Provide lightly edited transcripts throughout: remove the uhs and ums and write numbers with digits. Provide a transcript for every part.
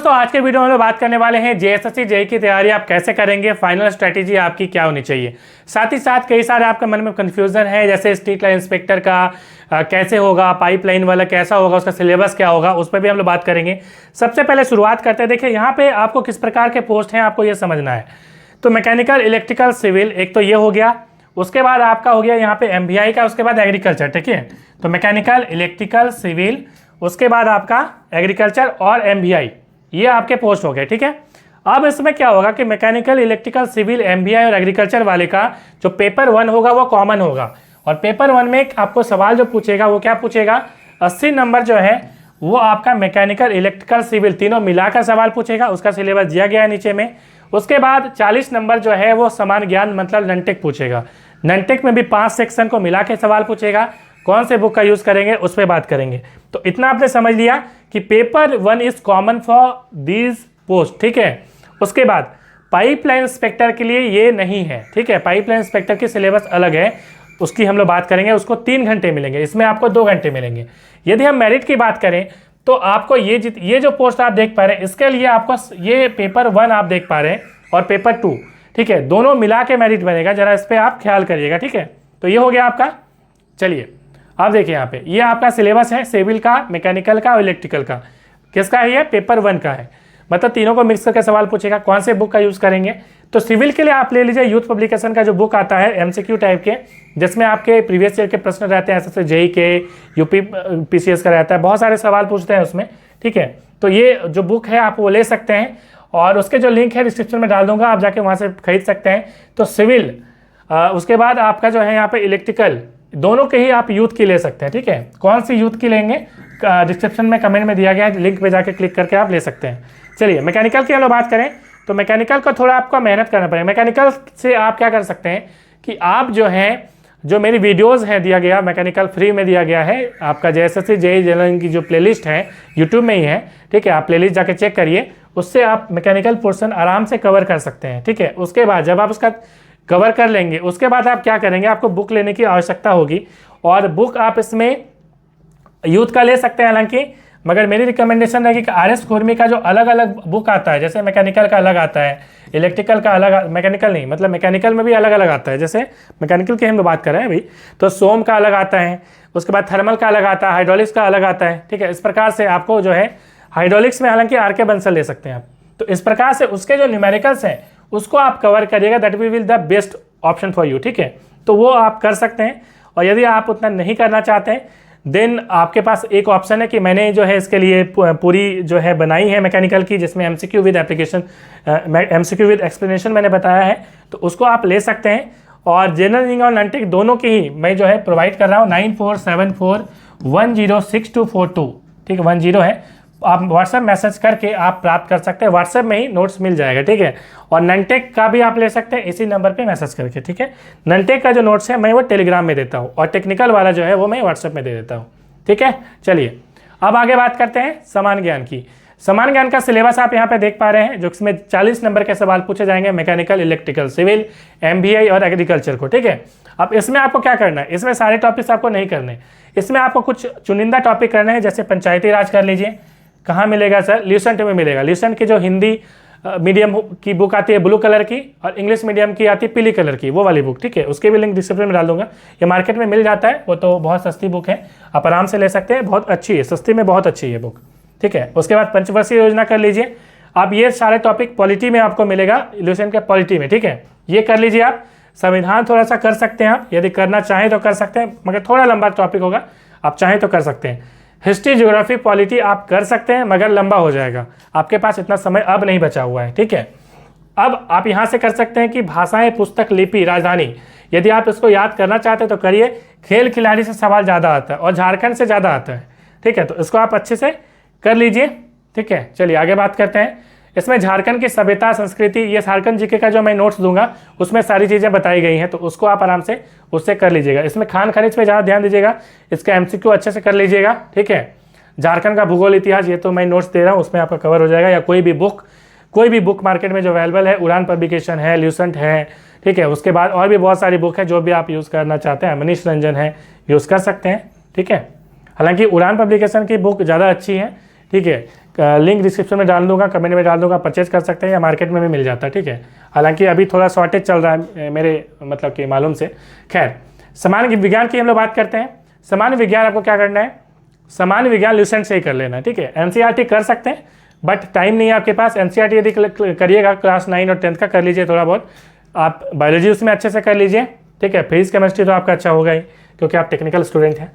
दोस्तों आज के वीडियो में हम लोग बात करने वाले हैं जेएसएससी जेईई की तैयारी आप कैसे करेंगे, फाइनल स्ट्रेटेजी आपकी क्या होनी चाहिए। साथ ही साथ कई सारे आपके मन में कन्फ्यूजन है, जैसे स्ट्रीट लाइन इंस्पेक्टर का कैसे होगा, पाइपलाइन वाला कैसा होगा, उसका सिलेबस क्या होगा, उस पर भी हम लोग बात करेंगे। सबसे पहले शुरुआत करते हैं। देखिए यहाँ पे आपको किस प्रकार के पोस्ट हैं आपको ये समझना है। तो मैकेनिकल, इलेक्ट्रिकल, सिविल, एक तो ये हो गया। उसके बाद आपका हो गया यहाँ पे एमबीआई का, उसके बाद एग्रीकल्चर। ठीक है, तो मैकेनिकल, इलेक्ट्रिकल, सिविल, उसके बाद आपका एग्रीकल्चर और एमबीआई, ये आपके पोस्ट हो गए। ठीक है, अब इसमें क्या होगा कि मैकेनिकल, इलेक्ट्रिकल, सिविल, एमबीआई और एग्रीकल्चर वाले का जो पेपर 1 होगा वो कॉमन होगा। और पेपर 1 में आपको सवाल जो पूछेगा वो क्या पूछेगा, 80 नंबर जो है वो आपका मैकेनिकल, इलेक्ट्रिकल, सिविल तीनों मिलाकर सवाल पूछेगा। उसका सिलेबस दिया गया है नीचे में। उसके बाद 40 नंबर जो है वो समान ज्ञान मतलब ननटेक पूछेगा। ननटेक में भी 5 सेक्शन को मिला के सवाल पूछेगा। कौन से बुक का यूज़ करेंगे उस पर बात करेंगे। तो इतना आपने समझ लिया कि paper 1 is common for these post. ठीक है, उसके बाद पाइपलाइन इंस्पेक्टर के लिए ये नहीं है। ठीक है, पाइपलाइन इंस्पेक्टर की सिलेबस अलग है, उसकी हम लोग बात करेंगे। उसको 3 घंटे मिलेंगे, इसमें आपको 2 घंटे मिलेंगे। यदि हम मेरिट की बात करें तो आपको ये जो पोस्ट आप देख पा रहे हैं इसके लिए आपको ये पेपर 1 आप देख पा रहे हैं और पेपर 2, ठीक है, दोनों मिला के मेरिट बनेगा। जरा इस पर आप ख्याल करिएगा। ठीक है, तो ये हो गया आपका। चलिए आप देखिए यहाँ पे ये आपका सिलेबस है, सिविल का, मैकेनिकल का और इलेक्ट्रिकल का। किसका है ये, पेपर 1 का है। मतलब तीनों को मिक्स करके सवाल पूछेगा। कौन से बुक का यूज़ करेंगे, तो सिविल के लिए आप ले लीजिए यूथ पब्लिकेशन का जो बुक आता है एमसीक्यू टाइप के, जिसमें आपके प्रीवियस ईयर के प्रश्न रहते हैं, ऐसे जेईई के, यूपी पीसीएस का रहता है, बहुत सारे सवाल पूछते हैं उसमें। ठीक है, तो ये जो बुक है आप वो ले सकते हैं और उसके जो लिंक है डिस्क्रिप्शन में डाल दूंगा, आप जाके वहाँ से खरीद सकते हैं। तो सिविल, उसके बाद आपका जो है यहाँ पे इलेक्ट्रिकल, दोनों के ही आप यूथ की ले सकते हैं। ठीक है, कौन सी यूथ की लेंगे डिस्क्रिप्शन में कमेंट में दिया गया है, लिंक पे जाके क्लिक करके आप ले सकते हैं। चलिए मैकेनिकल की हम लोग बात करें तो मैकेनिकल को थोड़ा आपको मेहनत करना पड़ेगा। मैकेनिकल से आप क्या कर सकते हैं कि आप जो है जो मेरी वीडियोज़ हैं दिया गया मैकेनिकल फ्री में दिया गया है आपका जेएसएससी जेईई जनरल की जो प्लेलिस्ट है यूट्यूब में ही है। ठीक है, आप प्लेलिस्ट जाके चेक करिए, उससे आप मैकेनिकल पोर्शन आराम से कवर कर सकते हैं। ठीक है, उसके बाद जब आप उसका कवर कर लेंगे उसके बाद आप क्या करेंगे, आपको बुक लेने की आवश्यकता होगी। और बुक आप इसमें यूथ का ले सकते हैं हालांकि, मगर मेरी रिकमेंडेशन है कि आरएस खुरमी का जो अलग अलग बुक आता है, जैसे मैकेनिकल का अलग आता है, इलेक्ट्रिकल का अलग, मैकेनिकल नहीं मतलब मैकेनिकल में भी अलग अलग आता है। जैसे मैकेनिकल की हम बात कर रहे हैं अभी, तो सोम का अलग आता है, उसके बाद थर्मल का अलग आता है, हाइड्रोलिक्स का अलग आता है। ठीक है, इस प्रकार से आपको जो है हाइड्रोलिक्स में हालांकि आर.के. बंसल ले सकते हैं आप। तो इस प्रकार से उसके जो न्यूमेरिकल्स हैं उसको आप कवर करिएगा, that will the best option for you. ठीक है, तो वो आप कर सकते हैं। और यदि आप उतना नहीं करना चाहते हैं देन आपके पास एक ऑप्शन है कि मैंने जो है इसके लिए पूरी जो है बनाई है मैकेनिकल की, जिसमें MCQ with application, MCQ with explanation मैंने बताया है, तो उसको आप ले सकते हैं। और जनरल इंग्लिश और ननटेक दोनों की ही मैं जो है प्रोवाइड कर रहा हूँ 9474106242। ठीक है, 10 है, आप व्हाट्सएप मैसेज करके आप प्राप्त कर सकते हैं। व्हाट्सएप में ही नोट्स मिल जाएगा। ठीक है, और ननटेक का भी आप ले सकते हैं इसी नंबर पे मैसेज करके। ठीक है, ननटेक का जो नोट्स है मैं वो टेलीग्राम में देता हूँ और टेक्निकल वाला जो है वो मैं व्हाट्सएप में दे देता हूँ। ठीक है, चलिए अब आगे बात करते हैं समान ज्ञान की। समान ज्ञान का सिलेबस आप यहाँ पे देख पा रहे हैं, जो इसमें 40 नंबर के सवाल पूछे जाएंगे मैकेनिकल, इलेक्ट्रिकल, सिविल, एमबीआई और एग्रीकल्चर को। ठीक है, अब इसमें आपको क्या करना है, इसमें सारे टॉपिक्स आपको नहीं करने, इसमें आपको कुछ चुनिंदा टॉपिक करने हैं। जैसे पंचायती राज कर लीजिए, कहाँ मिलेगा सर, ल्यूसेंट में मिलेगा। ल्यूसेंट की जो हिंदी मीडियम की बुक आती है ब्लू कलर की और इंग्लिश मीडियम की आती है पीली कलर की, वो वाली बुक। ठीक है, उसके भी लिंक डिस्क्रिप्शन में डाल दूंगा। ये मार्केट में मिल जाता है, वो तो बहुत सस्ती बुक है, आप आराम से ले सकते हैं, बहुत अच्छी है, सस्ती में बहुत अच्छी है बुक। ठीक है, उसके बाद पंचवर्षीय योजना कर लीजिए आप। ये सारे टॉपिक पॉलिटी में आपको मिलेगा, ल्यूसेंट के पॉलिटी में। ठीक है, ये कर लीजिए आप। संविधान थोड़ा सा कर सकते हैं आप, यदि करना चाहें तो कर सकते हैं, मगर थोड़ा लंबा टॉपिक होगा, आप चाहें तो कर सकते हैं। हिस्ट्री, ज्योग्राफी, पॉलिटी आप कर सकते हैं मगर लंबा हो जाएगा, आपके पास इतना समय अब नहीं बचा हुआ है। ठीक है, अब आप यहाँ से कर सकते हैं कि भाषाएं, पुस्तक, लिपि, राजधानी, यदि आप इसको याद करना चाहते हैं तो करिए। खेल खिलाड़ी से सवाल ज़्यादा आता है और झारखंड से ज़्यादा आता है। ठीक है, तो इसको आप अच्छे से कर लीजिए। ठीक है, चलिए आगे बात करते हैं। इसमें झारखंड की सभ्यता, संस्कृति, ये झारखंड जीके का जो मैं नोट्स दूंगा उसमें सारी चीज़ें बताई गई हैं, तो उसको आप आराम से उससे कर लीजिएगा। इसमें खान खनिज पे ज़्यादा ध्यान दीजिएगा, इसका एमसीक्यू अच्छे से कर लीजिएगा। ठीक है, झारखंड का भूगोल, इतिहास, ये तो मैं नोट्स दे रहा हूँ, उसमें आपका कवर हो जाएगा। या कोई भी बुक मार्केट में जो अवेलेबल है, उड़ान पब्लिकेशन है, ल्यूसेंट है। ठीक है, उसके बाद और भी बहुत सारी बुक है, जो भी आप यूज़ करना चाहते हैं, मनीष रंजन है, यूज़ कर सकते हैं। ठीक है, हालांकि उड़ान पब्लिकेशन की बुक ज़्यादा अच्छी है। ठीक है, लिंक डिस्क्रिप्शन में डाल दूंगा, कमेंट में डाल दूंगा, परचेज कर सकते हैं या मार्केट में भी मिल जाता है, ठीक है। हालांकि अभी थोड़ा शॉर्टेज चल रहा है मेरे मतलब कि मालूम से। खैर, सामान्य विज्ञान की हम लोग बात करते हैं। सामान्य विज्ञान आपको क्या करना है, सामान्य विज्ञान लुसेंट से ही कर लेना है, ठीक है। एनसीईआरटी कर सकते हैं बट टाइम नहीं है आपके पास। एनसीईआरटी यदि करिएगा क्लास 9 और 10 का कर लीजिए थोड़ा बहुत, आप बायोलॉजी उसमें अच्छे से कर लीजिए, ठीक है। फिजिक्स केमिस्ट्री तो आपका अच्छा होगा ही क्योंकि आप टेक्निकल स्टूडेंट हैं।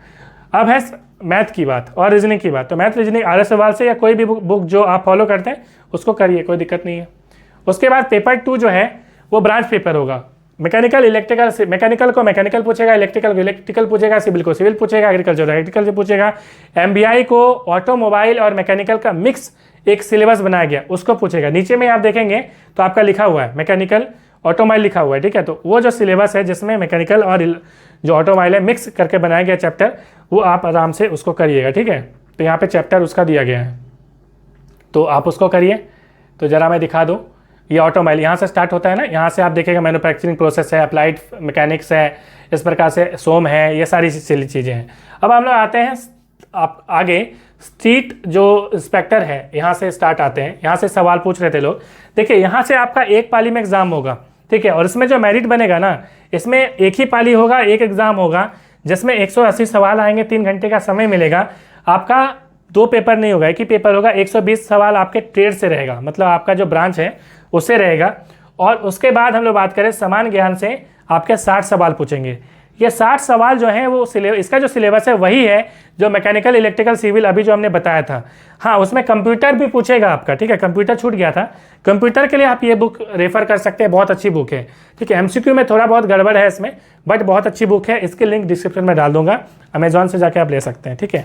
अब है मैथ की बात और रीजनिंग की बात। तो मैथ रीजनिंग आर्य सवाल से या कोई भी बुक जो आप फॉलो करते हैं उसको करिए, कोई दिक्कत नहीं है। उसके बाद पेपर 2 जो है वो ब्रांच पेपर होगा। मैकेनिकल इलेक्ट्रिकल से, मैकेनिकल को मैकेनिकल पूछेगा, इलेक्ट्रिकल को इलेक्ट्रिकल पूछेगा, सिविल को सिविल पूछेगा, एग्रीकल्चर एग्रीकल्चर पूछेगा, एमबीआई को ऑटोमोबाइल और मैकेनिकल का मिक्स एक सिलेबस बनाया गया उसको पूछेगा। नीचे में आप देखेंगे तो आपका लिखा हुआ है मैकेनिकल ऑटोमोबाइल लिखा हुआ है, ठीक है। तो वो जो सिलेबस है जिसमें मैकेनिकल और जो ऑटोमोबाइल है मिक्स करके बनाया गया चैप्टर, वो आप आराम से उसको करिएगा, ठीक है। तो यहाँ पे चैप्टर उसका दिया गया है तो आप उसको करिए। तो ज़रा मैं दिखा दूँ, ये ऑटोमोबाइल यहाँ से स्टार्ट होता है ना, यहाँ से आप देखेगा मैन्युफैक्चरिंग प्रोसेस है, अप्लाइड मैकेनिक्स है, इस प्रकार से सोम है, ये सारी चीज़ें हैं। अब हम लोग आते हैं आप आगे स्ट्रीट जो इंस्पेक्टर है, यहाँ से स्टार्ट आते हैं। यहाँ से सवाल पूछ रहे थे लोग। देखिए यहाँ से आपका एक पाली में एग्जाम होगा, ठीक है। और इसमें जो मेरिट बनेगा ना, इसमें एक ही पाली होगा, एक एग्जाम होगा जिसमें 180 सवाल आएंगे, 3 घंटे का समय मिलेगा। आपका 2 पेपर नहीं होगा, एक ही पेपर होगा। 120 सवाल आपके ट्रेड से रहेगा, मतलब आपका जो ब्रांच है उससे रहेगा। और उसके बाद हम लोग बात करें सामान्य ज्ञान से, आपके 60 सवाल पूछेंगे। ये 60 सवाल जो हैं वो इसका जो सिलेबस है वही है जो मैकेनिकल इलेक्ट्रिकल सिविल अभी जो हमने बताया था। हाँ, उसमें कंप्यूटर भी पूछेगा आपका, ठीक है। कंप्यूटर छूट गया था, कंप्यूटर के लिए आप ये बुक रेफर कर सकते हैं, बहुत अच्छी बुक है, ठीक है। एमसीक्यू में थोड़ा बहुत गड़बड़ है इसमें बट बहुत अच्छी बुक है। इसकी लिंक डिस्क्रिप्शन में डाल दूंगा, अमेजॉन से जाके आप ले सकते हैं, ठीक है।